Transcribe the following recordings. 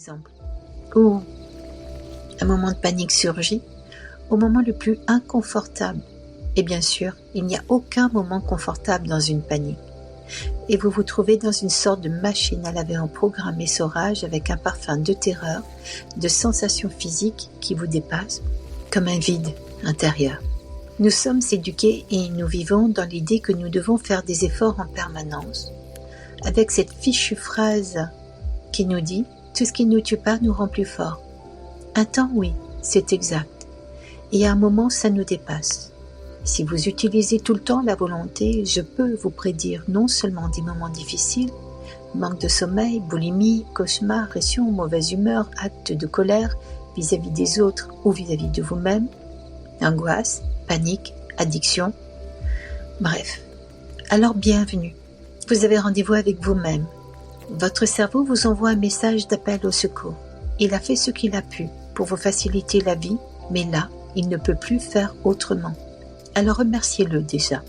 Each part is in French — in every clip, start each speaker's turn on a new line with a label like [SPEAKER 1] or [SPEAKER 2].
[SPEAKER 1] exemple, ou un moment de panique surgit au moment le plus inconfortable. Et bien sûr, il n'y a aucun moment confortable dans une panique. Et vous vous trouvez dans une sorte de machine à laver en programme essorage avec un parfum de terreur, de sensations physiques qui vous dépassent, comme un vide intérieur. Nous sommes éduqués et nous vivons dans l'idée que nous devons faire des efforts en permanence. Avec cette fichue phrase qui nous dit « Tout ce qui ne nous tue pas nous rend plus forts ». Un temps, oui, c'est exact. Et à un moment, ça nous dépasse. Si vous utilisez tout le temps la volonté, je peux vous prédire non seulement des moments difficiles, manque de sommeil, boulimie, cauchemar, pression, mauvaise humeur, acte de colère vis-à-vis des autres ou vis-à-vis de vous-même, angoisse, panique, addiction, bref. Alors bienvenue, vous avez rendez-vous avec vous-même. Votre cerveau vous envoie un message d'appel au secours. Il a fait ce qu'il a pu pour vous faciliter la vie, mais là, il ne peut plus faire autrement. Alors remerciez-le déjà.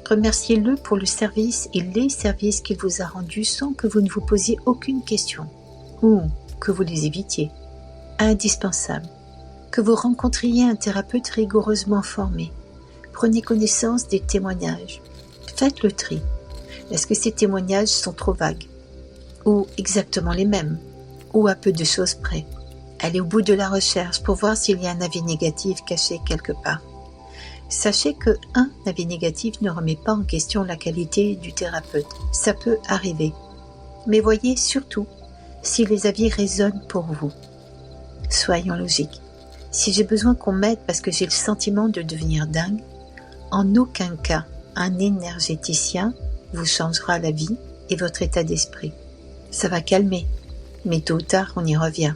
[SPEAKER 1] Remerciez-le pour le service et les services qu'il vous a rendus sans que vous ne vous posiez aucune question ou que vous les évitiez. Indispensable. Que vous rencontriez un thérapeute rigoureusement formé. Prenez connaissance des témoignages. Faites le tri. Est-ce que ces témoignages sont trop vagues? Ou exactement les mêmes? Ou à peu de choses près? Allez au bout de la recherche pour voir s'il y a un avis négatif caché quelque part. Sachez qu'un avis négatif ne remet pas en question la qualité du thérapeute. Ça peut arriver. Mais voyez surtout si les avis résonnent pour vous. Soyons logiques. Si j'ai besoin qu'on m'aide parce que j'ai le sentiment de devenir dingue, en aucun cas un énergéticien vous changera la vie et votre état d'esprit. Ça va calmer, mais tôt ou tard on y revient.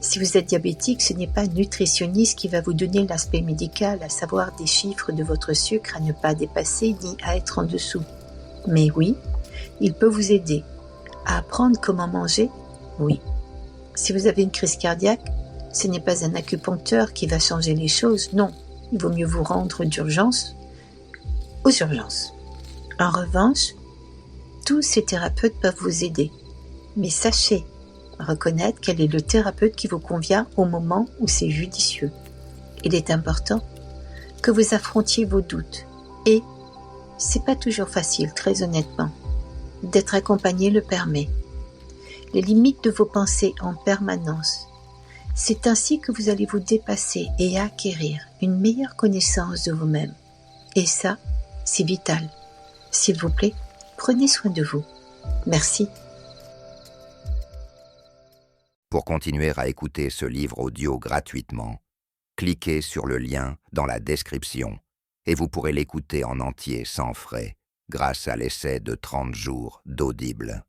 [SPEAKER 1] Si vous êtes diabétique, ce n'est pas un nutritionniste qui va vous donner l'aspect médical, à savoir des chiffres de votre sucre à ne pas dépasser ni à être en dessous. Mais oui, il peut vous aider. À apprendre comment manger, oui. Si vous avez une crise cardiaque, ce n'est pas un acupuncteur qui va changer les choses, non. Il vaut mieux vous rendre d'urgence aux urgences. En revanche, tous ces thérapeutes peuvent vous aider. Mais sachez reconnaître quel est le thérapeute qui vous convient au moment où c'est judicieux. Il est important que vous affrontiez vos doutes. Et c'est pas toujours facile, très honnêtement. D'être accompagné le permet. Les limites de vos pensées en permanence. C'est ainsi que vous allez vous dépasser et acquérir une meilleure connaissance de vous-même. Et ça, c'est vital. S'il vous plaît, prenez soin de vous. Merci.
[SPEAKER 2] Pour continuer à écouter ce livre audio gratuitement, cliquez sur le lien dans la description et vous pourrez l'écouter en entier sans frais grâce à l'essai de 30 jours d'Audible.